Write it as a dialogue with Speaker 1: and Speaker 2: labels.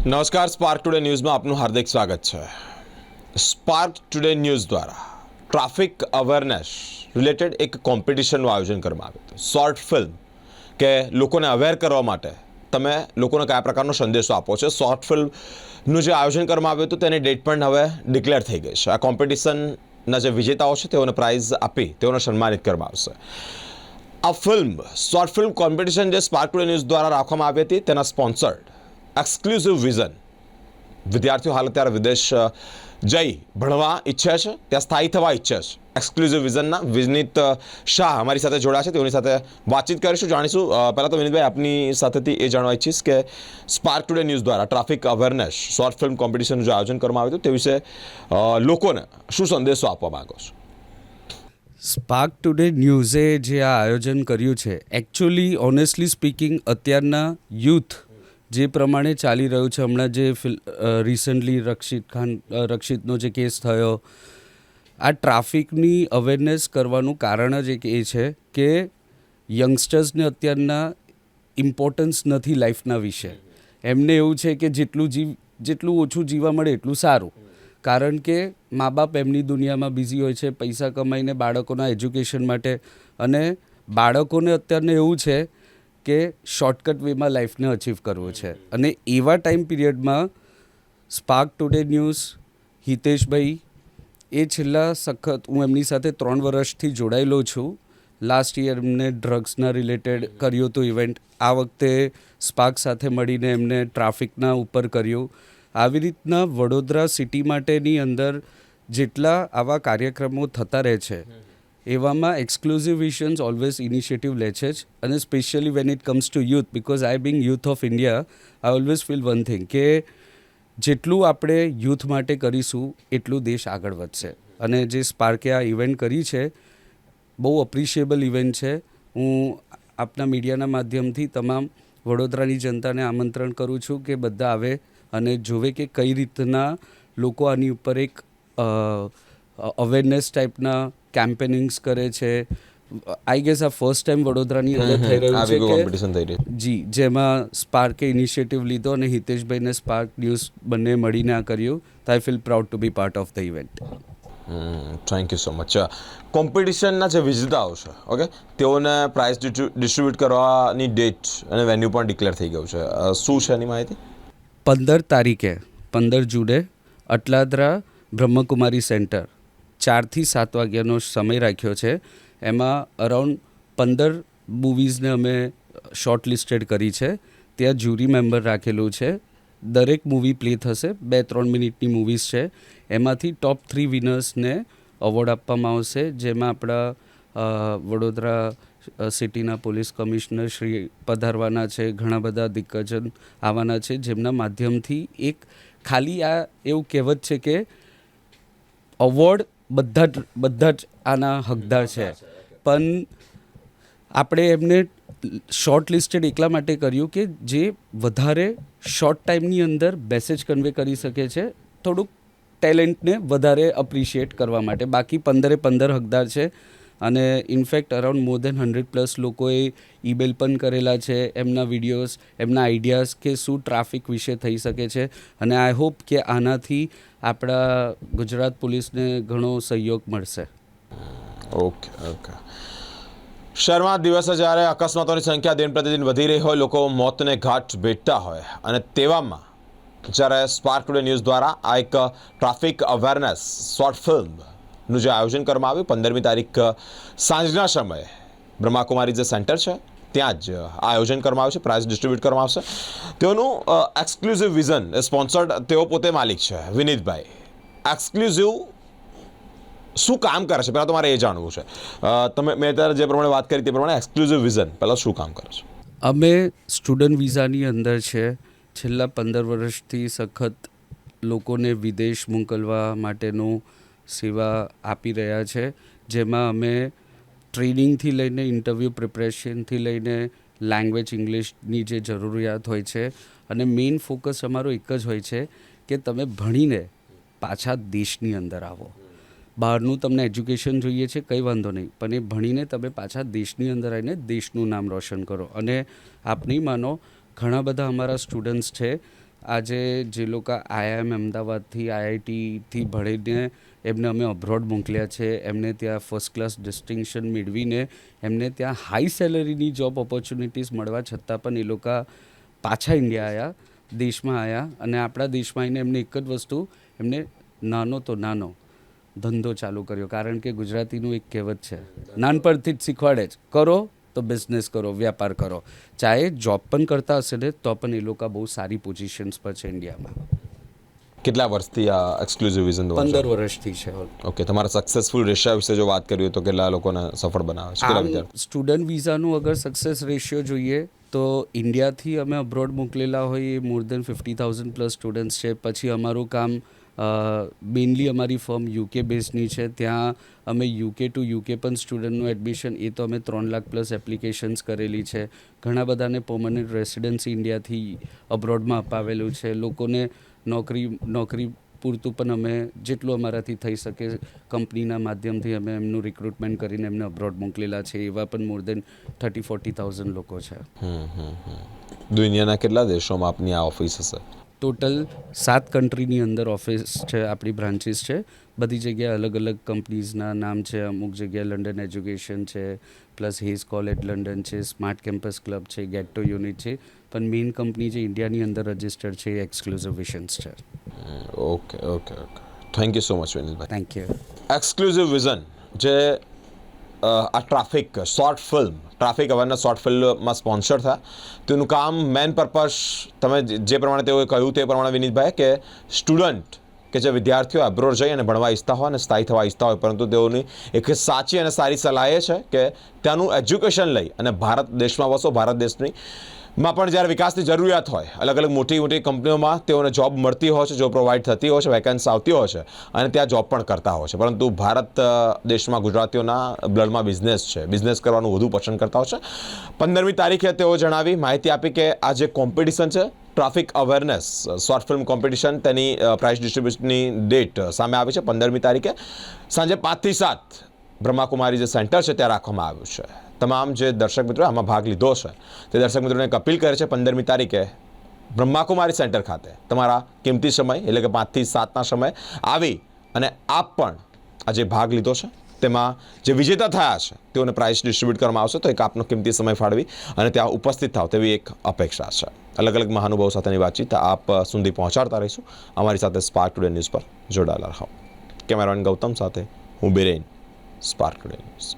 Speaker 1: નમસ્કાર, spark today ન્યૂઝમાં આપનું હાર્દિક સ્વાગત છે. સ્પાર્ક ટુડે ન્યૂઝ દ્વારા ટ્રાફિક અવેરનેસ રિલેટેડ એક કોમ્પિટિશનનું આયોજન કરવામાં આવ્યું હતું. શોર્ટ ફિલ્મ કે લોકોને અવેર કરવા માટે તમે લોકોને કયા પ્રકારનો સંદેશો આપો છો. શોર્ટ ફિલ્મનું જે આયોજન કરવામાં આવ્યું હતું તેની ડેટ પણ હવે ડિક્લેર થઈ ગઈ છે. આ કોમ્પિટિશનના જે વિજેતાઓ છે તેઓને પ્રાઇઝ આપી તેઓને સન્માનિત કરવામાં આવશે. આ શોર્ટ ફિલ્મ કોમ્પિટિશન જે સ્પાર્ક ટુડે ન્યૂઝ દ્વારા રાખવામાં આવી હતી તેના સ્પોન્સર્ડ એક્સક્લુઝિવ વિઝન. વિદ્યાર્થીઓ હાલ અત્યારે વિદેશ જઈ ભણવા ઈચ્છે છે, ત્યાં સ્થાયી થવા ઈચ્છે છે. એક્સક્લુઝિવ વિઝનના વિનીત શાહ અમારી સાથે જોડાયા છે, તેઓની સાથે વાતચીત કરીશું, જાણીશું. પહેલાં તો વિનીતભાઈ, આપની સાથેથી એ જાણવા ઈચ્છીશ કે સ્પાર્ક ટુડે ન્યૂઝ દ્વારા ટ્રાફિક અવેરનેસ શોર્ટ ફિલ્મ કોમ્પિટિશનનું જે આયોજન કરવામાં આવ્યું હતું તે વિશે લોકોને શું સંદેશો આપવા માંગો છો?
Speaker 2: સ્પાર્ક ટુડે ન્યૂઝે જે આ આયોજન કર્યું છે, એકચ્યુઅલી ઓનેસ્ટલી સ્પીકિંગ અત્યારના યુથ જે પ્રમાણે ચાલી રહ્યું છે, હમણાં જે રિસન્ટલી રક્ષિતનો જે કેસ થયો, આ ટ્રાફિકની અવેરનેસ કરવાનું કારણ જ એક એ છે કે યંગસ્ટર્સને અત્યારના ઇમ્પોર્ટન્સ નથી લાઈફના વિશે. એમને એવું છે કે જેટલું ઓછું જીવવા મળે એટલું સારું, કારણ કે મા બાપ એમની દુનિયામાં બિઝી હોય છે પૈસા કમાઈને બાળકોના એજ્યુકેશન માટે, અને બાળકોને અત્યારને એવું છે કે શોર્ટકટ વેમાં લાઈફને અચીવ કરવું છે. અને એવા ટાઈમ પીરિયડમાં સ્પાર્ક ટુડે ન્યૂઝ, હિતેશભાઈ એ છેલ્લા હું એમની સાથે 3 વર્ષથી જોડાયેલો છું. લાસ્ટ યર એમને ડ્રગ્સના રિલેટેડ કર્યું હતું ઇવેન્ટ. આ વખતે સ્પાર્ક સાથે મળીને એમને ટ્રાફિકના ઉપર કર્યું. આવી રીતના વડોદરા સિટી માટેની અંદર જેટલા આવા કાર્યક્રમો થતા રહે છે, એવામાં એક્સક્લુઝિવ વિઝન્સ ઓલવેઝ ઇનિશિયેટિવ લે છે જ. અને specially when it comes to youth, because I Bing youth of India, I always feel one thing કે જેટલું આપણે યુથ માટે કરીશું એટલું દેશ આગળ વધશે. અને જે સ્પાર્કે આ ઇવેન્ટ કરી છે, બહુ અપ્રિશિએબલ ઇવેન્ટ છે. હું આપના મીડિયાના માધ્યમથી તમામ વડોદરાની જનતાને આમંત્રણ કરું છું કે બધા આવે અને જોવે કે કઈ રીતના લોકો આની ઉપર એક અવેરનેસ ટાઈપના કેમ્પેનિંગ્સ કરે છે. આઈ ગેસ આ ફર્સ્ટ ટાઈમ વડોદરાની અંદર થઈ રહ્યું છે કે જી, જેમાં સ્પાર્કે ઇનિશિયેટિવ લીધો અને હિતેશભાઈને સ્પાર્ક ન્યૂઝ બંને મળીને આ કર્યું. તો I feel proud to be part of the event.
Speaker 1: Thank you so much. કોમ્પિટિશનના જે વિજેતાઓ છે, ઓકે, તેઓને પ્રાઇઝ ડિસ્ટ્રીબ્યુટ કરવાની ડેટ અને વેન્યુ પણ ડિક્લેર થઈ ગયું છે. શું છે એની માહિતી?
Speaker 2: 15 જૂને અટલાદરા બ્રહ્મકુમારી સેન્ટર 4 થી 7 વાગ્યાનો સમય રાખ્યો છે. એમાં અરાઉન્ડ 15 મૂવીઝને અમે શોર્ટ લિસ્ટેડ કરી છે. ત્યાં જ્યુરી મેમ્બર રાખેલું છે. દરેક મૂવી પ્લે થશે. 2-3 મિનિટની મૂવીઝ છે. એમાંથી ટોપ 3 વિનર્સને અવોર્ડ આપવામાં આવશે, જેમાં આપણા વડોદરા સિટીના પોલીસ કમિશનર શ્રી પધારવાના છે. ઘણા બધા દિગ્ગજન આવવાના છે, જેમના માધ્યમથી એક ખાલી આ એવું કહેવત છે કે અવોર્ડ બધા જ આના હકદાર છે, પણ આપણે એમને શોર્ટ લિસ્ટેડ એટલા માટે કર્યું કે જે વધારે શોર્ટ ટાઈમની અંદર મેસેજ કન્વે કરી શકે છે, થોડુંક ટેલેન્ટને વધારે અપ્રિશિએટ કરવા માટે. બાકી 15 હકદાર છે. અને ઇનફેક્ટ અરાઉન્ડ મોર દેન 100+ લોકોએ ઈમેલ પણ કરેલા છે, એમના વિડીયોઝ, એમના આઈડિયાઝ કે શું ટ્રાફિક વિશે થઈ શકે છે. અને આઈ હોપ કે આનાથી આપણા ગુજરાત પોલીસને ઘણો સહયોગ મળશે.
Speaker 1: ઓકે. શહેરમાં દિવસે જ્યારે અકસ્માતોની સંખ્યા દિન પ્રતિદિન વધી રહી હોય, લોકો મોતને ઘાટ ભેટતા હોય, અને તેવામાં જ્યારે સ્પાર્ક ટુડે ન્યૂઝ દ્વારા આ એક ટ્રાફિક અવેરનેસ શોર્ટ ફિલ્મનું જે આયોજન કરવામાં આવ્યું 15મી તારીખ સાંજના સમયે બ્રહ્માકુમારી જે સેન્ટર છે ત્યાં જ આયોજન કરવામાં આવ્યું છે. પ્રાઇઝ ડિસ્ટ્રીબ્યુટ કરવામાં આવશે. તેઓનું એક્સક્લુઝિવ વિઝન સ્પોન્સર્ડ તેઓ પોતે માલિક છે, વિનીતભાઈ. એક્સક્લુઝિવ શું કામ કરે છે, પહેલાં તો મારે એ જાણવું છે. મેં અત્યારે જે પ્રમાણે વાત કરી તે પ્રમાણે એક્સક્લુઝિવ વિઝન પહેલાં શું કામ કરે છે?
Speaker 2: અમે સ્ટુડન્ટ વિઝાની અંદર છે. છેલ્લા 15 વર્ષથી સખત લોકોને વિદેશ મોકલવા માટેનું સેવા આપી રહ્યા છે, જેમાં અમે ટ્રેનિંગથી લઈને ઇન્ટરવ્યૂ પ્રિપરેશનથી લઈને લેંગ્વેજ ઇંગ્લિશની જે જરૂરિયાત હોય છે, અને મેઇન ફોકસ અમારો એક જ હોય છે કે તમે ભણીને પાછા દેશની અંદર આવો. બહારનું તમને એજ્યુકેશન જોઈએ છે, કંઈ વાંધો નહીં, પણ એ ભણીને તમે પાછા દેશની અંદર આવીને દેશનું નામ રોશન કરો. અને આપ નહીં માનો, ઘણા બધા અમારા સ્ટુડન્ટ્સ છે આજે જે લોકો આઈઆઈએમ અમદાવાદથી આઈઆઈટીથી ભણીને એમને અમે અબ્રોડ મોકલ્યા છે, એમને ત્યાં ફર્સ્ટ ક્લાસ ડિસ્ટિંક્શન મેળવીને એમને ત્યાં હાઈ સેલરીની જોબ ઓપોર્ચ્યુનિટીઝ મળવા છતાં પણ એ લોકો પાછા ઇન્ડિયા આવ્યા, દેશમાં આવ્યા અને આપણા દેશમાં આવીને એમને એક જ વસ્તુ, એમને નાનો તો નાનો ધંધો ચાલુ કર્યો. કારણ કે ગુજરાતીનું એક કહેવત છે, નાનપણથી જ શીખવાડે જ, કરો તો બિઝનેસ કરો, વ્યાપાર કરો. ચાહે જોબ પણ કરતા હશે ને તો પણ એ લોકો બહુ સારી પોઝિશન્સ પર છે ઇન્ડિયામાં.
Speaker 1: કેટલા વર્ષથી આ એક્સક્લુઝિવ વિઝન
Speaker 2: 15 વર્ષથી છે.
Speaker 1: ઓકે, તમારા સક્સેસફુલ રેશિયા વિશે જો વાત કરીએ તો કેટલા લોકોને સફળ બનાવે છે, કેટલા વિદ્યાર્થી?
Speaker 2: સ્ટુડન્ટ વિઝાનું અગર સક્સેસ રેશિયો જોઈએ તો ઇન્ડિયાથી અમે અબ્રોડ મોકલેલા હોય એ મોર દેન 50,000 પ્લસ સ્ટુડન્ટ્સ છે. પછી અમારું કામ મેઇનલી અમારી ફર્મ યુકે બેઝની છે, ત્યાં અમે યુકે ટુ યુકે પણ સ્ટુડન્ટનું એડમિશન, એ તો અમે 3 લાખ પ્લસ એપ્લિકેશન્સ કરેલી છે. ઘણા બધાને પરમનન્ટ રેસિડન્સી ઇન્ડિયાથી અબ્રોડમાં અપાવેલું છે. લોકોને નોકરી પૂરતું પણ અમે જેટલું અમારાથી થઈ શકે કંપનીના માધ્યમથી અમે એમનું રિક્રુટમેન્ટ કરીને એમને અબ્રોડ મોકલેલા છે. એવા પણ મોર દેન 30,000-40,000 લોકો છે.
Speaker 1: દુનિયાના કેટલા દેશોમાં આપની આ ઓફિસ હશે?
Speaker 2: ટોટલ 7 કન્ટ્રીની અંદર ઓફિસ છે, આપણી બ્રાન્ચીસ છે. બધી જગ્યાએ અલગ અલગ કંપનીઝના નામ છે. અમુક જગ્યાએ લંડન એજ્યુકેશન છે, પ્લસ હેઝ કોલેજ લંડન છે, સ્માર્ટ કેમ્પસ ક્લબ છે, ગેટો યુનિટ છે. પણ મેઇન કંપની જે ઇન્ડિયાની અંદર રજિસ્ટર્ડ છે એ એક્સક્લુઝિવ વિઝન્સ છે.
Speaker 1: Okay okay okay, thank you so much વિનિલભાઈ.
Speaker 2: Thank you.
Speaker 1: એક્સક્લુઝિવ વિઝન જે આ traffic short film, traffic awareness short ફિલ્મમાં સ્પોન્સર થયા, તેનું કામ મેન પર્પઝ તમે જે પ્રમાણે તેઓએ કહ્યું તે પ્રમાણે વિનીતભાઈ કે સ્ટુડન્ટ કે જે વિદ્યાર્થીઓ એબ્રોડ જઈ અને ભણવા ઈચ્છતા હોય અને સ્થાયી થવા ઈચ્છતા હોય, પરંતુ તેઓની એક સાચી અને સારી સલાહ એ છે કે ત્યાંનું એજ્યુકેશન લઈ અને ભારત દેશમાં વસો. ભારત દેશની માં પણ જ્યારે વિકાસની જરૂરિયાત હોય, અલગ અલગ મોટી મોટી કંપનીઓમાં તેઓને જોબ મળતી હોય છે, જોબ પ્રોવાઈડ થતી હોય છે, વેકેન્સી આવતી હોય છે અને ત્યાં જોબ પણ કરતા હોય છે. પરંતુ ભારત દેશમાં ગુજરાતીઓના બ્લડમાં બિઝનેસ છે, બિઝનેસ કરવાનું વધુ પસંદ કરતા હોય છે. 15મી તારીખે તેઓ જણાવી, માહિતી આપી કે આ જે કોમ્પિટિશન છે traffic awareness short film competition, તેની પ્રાઇઝ ડિસ્ટ્રીબ્યુશનની ડેટ સામે આવી છે. 15મી તારીખે સાંજે 5 થી 7 બ્રહ્માકુમારી જે સેન્ટર છે ત્યાં રાખવામાં આવ્યું છે. તમામ જે દર્શક મિત્રો આમાં ભાગ લીધો છે તે દર્શક મિત્રોને એક અપીલ કરે છે, 15મી તારીખે બ્રહ્માકુમારી સેન્ટર ખાતે તમારા કિંમતી સમય એટલે કે 5 થી 7ના સમયે આવી અને આપ પણ આ જે ભાગ લીધો છે તેમાં જે વિજેતા થયા છે તેઓને પ્રાઇઝ ડિસ્ટ્રીબ્યુટ કરવામાં આવશે. તો એક આપનો કિંમતી સમય ફાળવી અને ત્યાં ઉપસ્થિત થાવ તેવી એક અપેક્ષા છે. અલગ અલગ મહાનુભાવો સાથેની વાતચીત આપ સુધી પહોંચાડતા રહીશું. અમારી સાથે સ્પાર્ક ટુડે ન્યૂઝ પર જોડાયેલા રહો. કેમેરામેન ગૌતમ સાથે હું બિરેન, સ્પાર્ક ટુડે ન્યૂઝ.